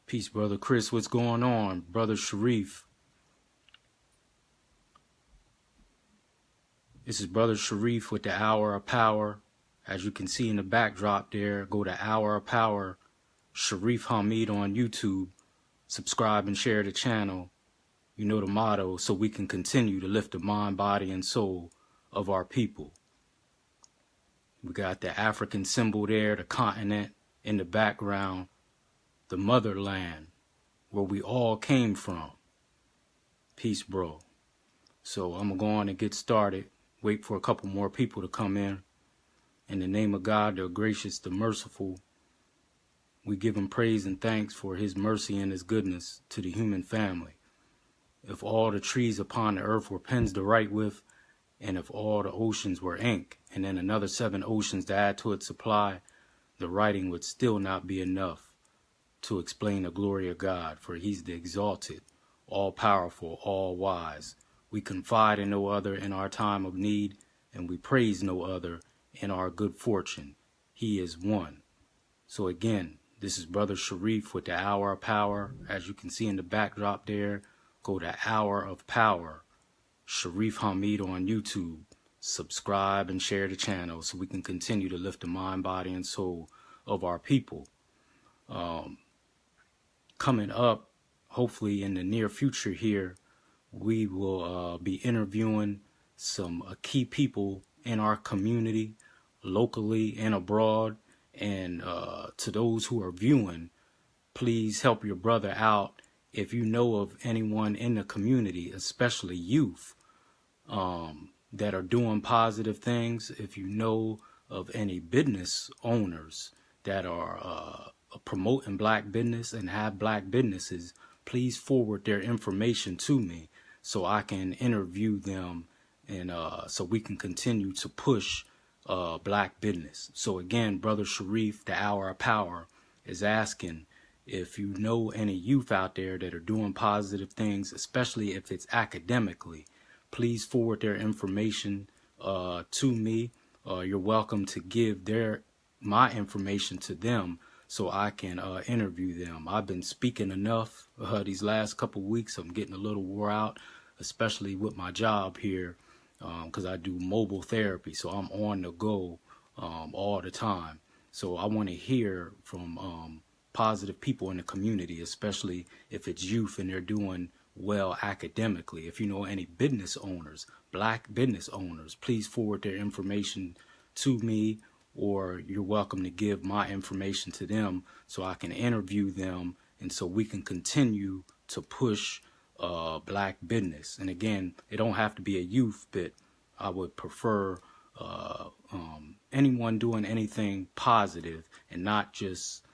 Peace, Brother Chris. What's going on? Brother Shareef. This is Brother Shareef with the Hour of Power. As you can see in the backdrop there, go to Hour of Power, Shareef Hamid on YouTube. Subscribe and share the channel. You know the motto, so we can continue to lift the mind, body, and soul of our people. We got the African symbol there, the continent in the background, the motherland, where we all came from. Peace, bro. So I'm going to go on and get started. Wait for a couple more people to come in. In the name of God, the gracious, the merciful, we give him praise and thanks for his mercy and his goodness to the human family. If all the trees upon the earth were pens to write with, and if all the oceans were ink, and then another 7 oceans to add to its supply, the writing would still not be enough to explain the glory of God, for he's the exalted, all-powerful, all-wise. We confide in no other in our time of need, and we praise no other in our good fortune. He is one. So again, this is Brother Shareef with the Hour of Power. As you can see in the backdrop there, go to Hour of Power, Shareef Hamid on YouTube. Subscribe and share the channel so we can continue to lift the mind, body, and soul of our people. Coming up, hopefully in the near future here, we will be interviewing some key people in our community, locally and abroad. And to those who are viewing, please help your brother out. If you know of anyone in the community, especially youth, that are doing positive things, if you know of any business owners that are promoting black business and have black businesses, please forward their information to me so I can interview them and so we can continue to push black business. So again, Brother Shareef, the Hour of Power, is asking if you know any youth out there that are doing positive things, especially if it's academically, please forward their information to me. You're welcome to give my information to them so I can interview them. I've been speaking enough these last couple weeks. I'm getting a little wore out, especially with my job here, because I do mobile therapy, so I'm on the go all the time. So I want to hear from positive people in the community, especially if it's youth and they're doing well academically. If you know any business owners, black business owners, please forward their information to me, or you're welcome to give my information to them so I can interview them and so we can continue to push black business. And again, it don't have to be a youth, but I would prefer anyone doing anything positive and not just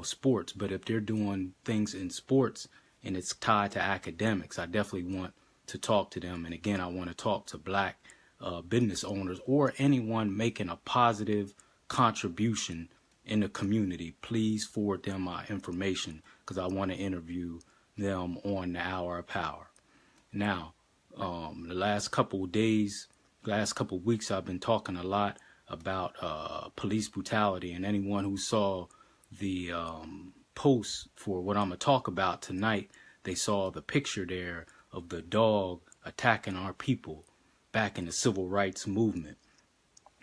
sports. But if they're doing things in sports and it's tied to academics, I definitely want to talk to them. And again, I want to talk to black business owners or anyone making a positive contribution in the community. Please forward them my information because I want to interview them on the Hour of Power. Now, the last couple of days, last couple of weeks, I've been talking a lot about police brutality, and anyone who saw the post for what I'm going to talk about tonight, they saw the picture there of the dog attacking our people back in the civil rights movement.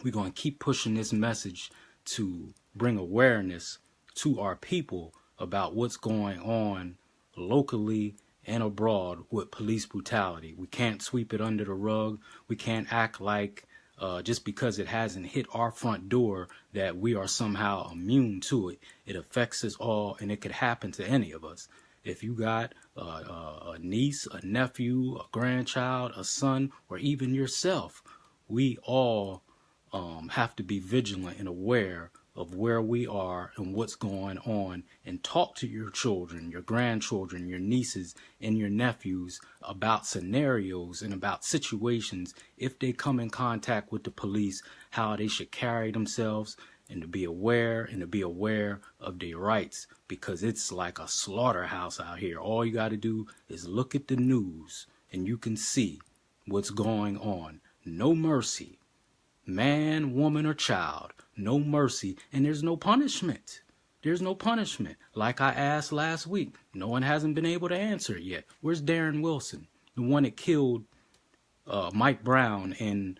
We're going to keep pushing this message to bring awareness to our people about what's going on locally and abroad with police brutality. We can't sweep it under the rug. We can't act like just because it hasn't hit our front door that we are somehow immune to it. It affects us all, and it could happen to any of us. If you got a niece, a nephew, a grandchild, a son, or even yourself, we all have to be vigilant and aware of where we are and what's going on, and talk to your children, your grandchildren, your nieces, and your nephews about scenarios and about situations if they come in contact with the police, how they should carry themselves, and to be aware of their rights, because it's like a slaughterhouse out here. All you got to do is look at the news and you can see what's going on. No mercy. Man, woman, or child. No mercy, and there's no punishment. There's no punishment. Like I asked last week, no one hasn't been able to answer it yet. Where's Darren Wilson, the one that killed Mike Brown in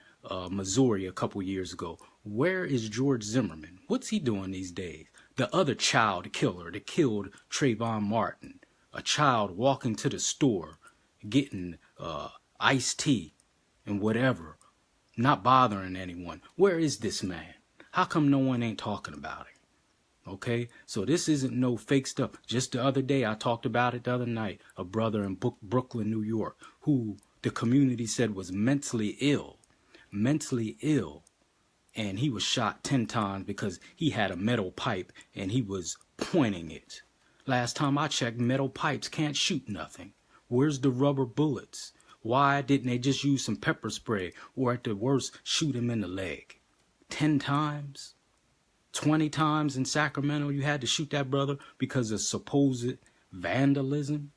Missouri a couple years ago? Where is George Zimmerman? What's he doing these days? The other child killer that killed Trayvon Martin, a child walking to the store, getting iced tea and whatever, not bothering anyone. Where is this man? How come no one ain't talking about it? Okay, so this isn't no fake stuff. Just the other day, I talked about it the other night, a brother in Brooklyn, New York, who the community said was mentally ill, and he was shot 10 times because he had a metal pipe and he was pointing it. Last time I checked, metal pipes can't shoot nothing. Where's the rubber bullets? Why didn't they just use some pepper spray, or at the worst, shoot him in the leg? 10 times? 20 times in Sacramento you had to shoot that brother because of supposed vandalism?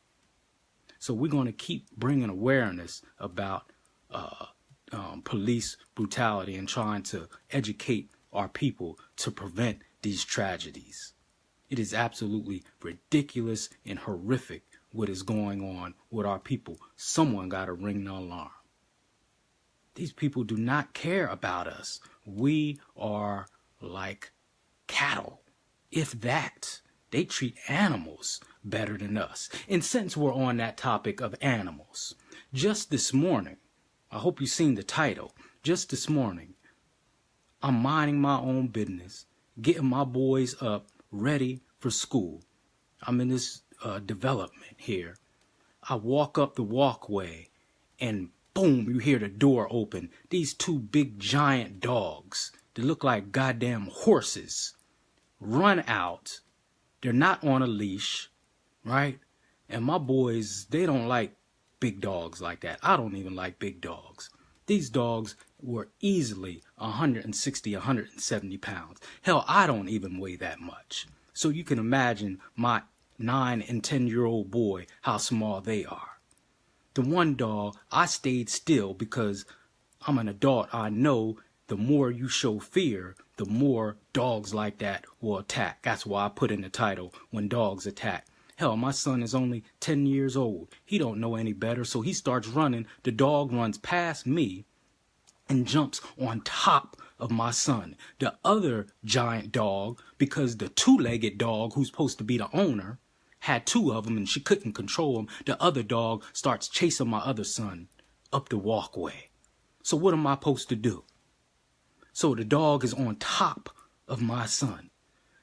So we're going to keep bringing awareness about police brutality and trying to educate our people to prevent these tragedies. It is absolutely ridiculous and horrific what is going on with our people. Someone got to ring the alarm. These people do not care about us. We are like cattle, if that. They treat animals better than us. And since we're on that topic of animals, just this morning, I hope you've seen the title, just this morning, I'm minding my own business, getting my boys up, ready for school. I'm in this development here. I walk up the walkway and boom, you hear the door open. These two big giant dogs that look like goddamn horses run out. They're not on a leash, right? And my boys, they don't like big dogs like that. I don't even like big dogs. These dogs were easily 160, 170 pounds. Hell, I don't even weigh that much. So you can imagine my 9 and 10-year-old boy, how small they are. The one dog, I stayed still because I'm an adult. I know the more you show fear, the more dogs like that will attack. That's why I put in the title, When Dogs Attack. Hell, my son is only 10 years old. He don't know any better, so he starts running. The dog runs past me and jumps on top of my son. The other giant dog, because the two-legged dog who's supposed to be the owner had 2 of them and she couldn't control them, the other dog starts chasing my other son up the walkway. So what am I supposed to do? So the dog is on top of my son.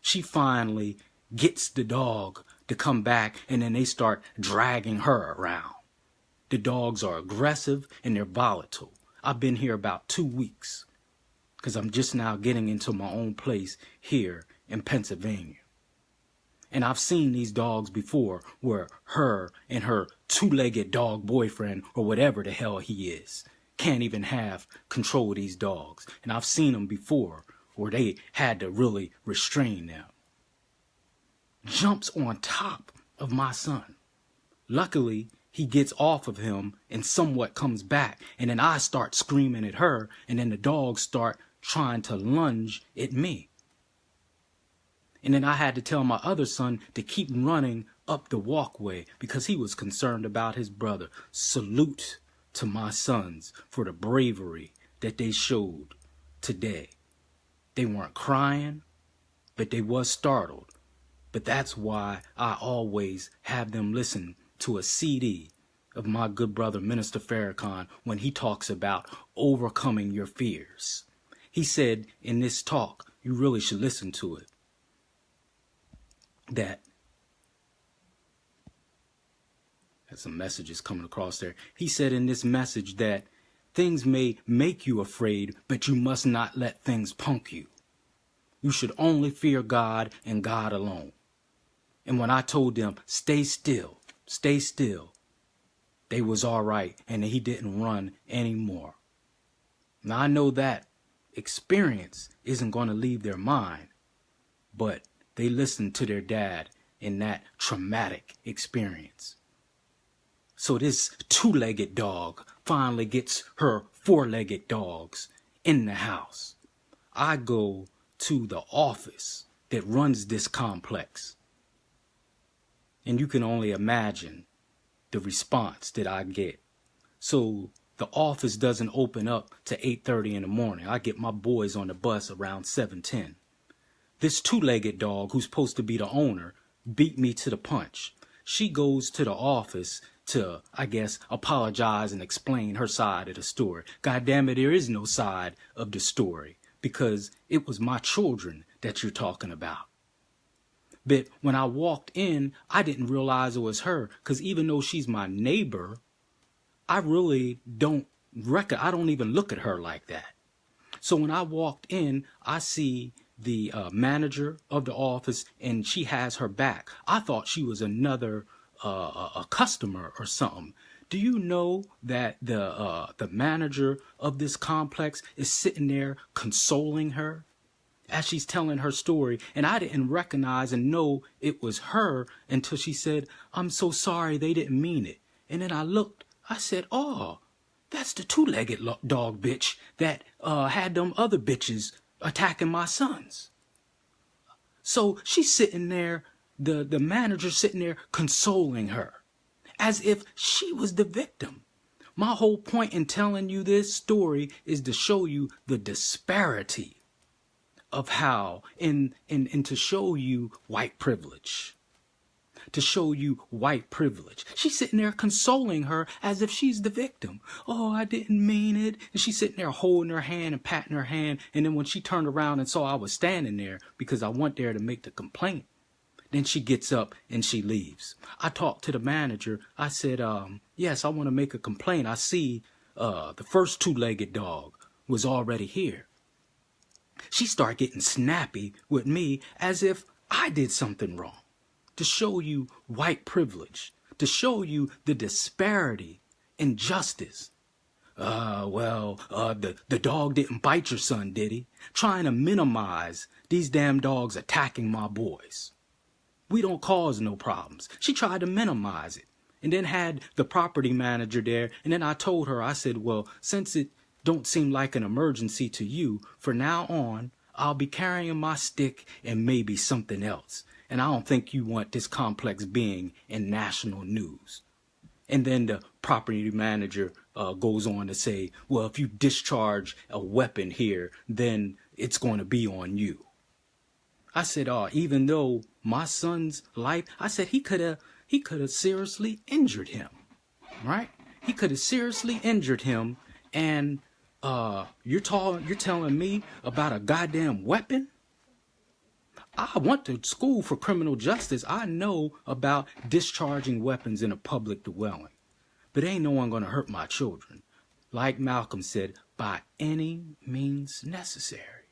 She finally gets the dog to come back, and then they start dragging her around. The dogs are aggressive and they're volatile. I've been here about 2 weeks because I'm just now getting into my own place here in Pennsylvania. And I've seen these dogs before where her and her two-legged dog boyfriend, or whatever the hell he is, can't even have control of these dogs. And I've seen them before where they had to really restrain them. Jumps on top of my son. Luckily, he gets off of him and somewhat comes back. And then I start screaming at her, and then the dogs start trying to lunge at me. And then I had to tell my other son to keep running up the walkway because he was concerned about his brother. Salute to my sons for the bravery that they showed today. They weren't crying, but they was startled. But that's why I always have them listen to a CD of my good brother, Minister Farrakhan, when he talks about overcoming your fears. He said in this talk, you really should listen to it, that some messages coming across there. He said in this message that things may make you afraid, but you must not let things punk you. You should only fear God and God alone. And when I told them, stay still, they was all right, and he didn't run anymore. Now I know that experience isn't going to leave their mind, but they listened to their dad in that traumatic experience. So this two-legged dog finally gets her four-legged dogs in the house. I go to the office that runs this complex. And you can only imagine the response that I get. So the office doesn't open up to 8:30 in the morning. I get my boys on the bus around 7:10. This two-legged dog, who's supposed to be the owner, beat me to the punch. She goes to the office to, I guess, apologize and explain her side of the story. God damn it, there is no side of the story, because it was my children that you're talking about. But when I walked in, I didn't realize it was her, because even though she's my neighbor, I really don't I don't even look at her like that. So when I walked in, I see the manager of the office, and she has her back. I thought she was another a customer or something. Do you know that the manager of this complex is sitting there consoling her as she's telling her story? And I didn't recognize and know it was her until she said, "I'm so sorry, they didn't mean it." And then I looked, I said, "Oh, that's the two-legged dog bitch that had them other bitches attacking my sons." So she's sitting there, the manager sitting there consoling her as if she was the victim. My whole point in telling you this story is to show you the disparity of how, and to show you white privilege. To show you white privilege. She's sitting there consoling her as if she's the victim. "Oh, I didn't mean it." And she's sitting there holding her hand and patting her hand. And then when she turned around and saw I was standing there, because I went there to make the complaint, then she gets up and she leaves. I talked to the manager. I said, "Yes, I want to make a complaint. I see the first two-legged dog was already here." She started getting snappy with me as if I did something wrong. To show you white privilege, to show you the disparity in justice. The dog didn't bite your son, did he? Trying to minimize these damn dogs attacking my boys. We don't cause no problems. She tried to minimize it, and then had the property manager there, and then I told her, I said, "Well, since it don't seem like an emergency to you, for now on, I'll be carrying my stick and maybe something else. And I don't think you want this complex being in national news." And then the property manager goes on to say, "Well, if you discharge a weapon here, then it's going to be on you." I said, even though my son's life, I said he could have seriously injured him, right? He could have seriously injured him, and you're telling me about a goddamn weapon? I went to school for criminal justice. I know about discharging weapons in a public dwelling. But ain't no one going to hurt my children. Like Malcolm said, by any means necessary.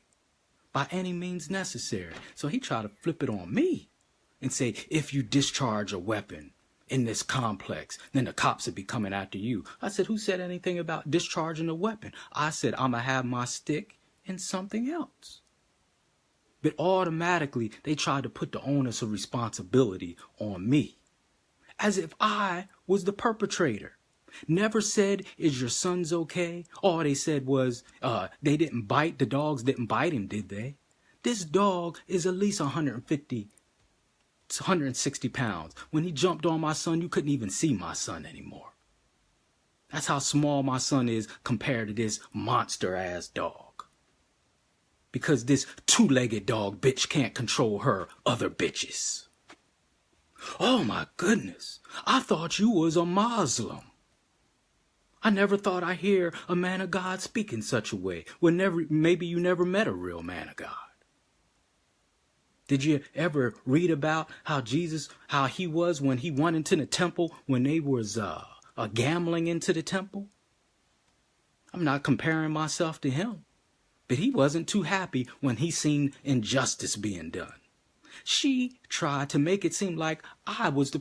By any means necessary. So he tried to flip it on me and say, "If you discharge a weapon in this complex, then the cops will be coming after you." I said, "Who said anything about discharging a weapon?" I said, "I'm going to have my stick and something else." But automatically, they tried to put the onus of responsibility on me, as if I was the perpetrator. Never said, "Is your son's okay?" All they said was, they didn't bite, the dogs didn't bite him, did they? This dog is at least 150, 160 pounds. When he jumped on my son, you couldn't even see my son anymore. That's how small my son is compared to this monster-ass dog. Because this two-legged dog bitch can't control her other bitches. Oh my goodness, I thought you was a Muslim. I never thought I'd hear a man of God speak in such a way. Maybe you never met a real man of God. Did you ever read about how he was when he went into the temple, when they was gambling into the temple? I'm not comparing myself to him. But he wasn't too happy when he seen injustice being done. She tried to make it seem like I was the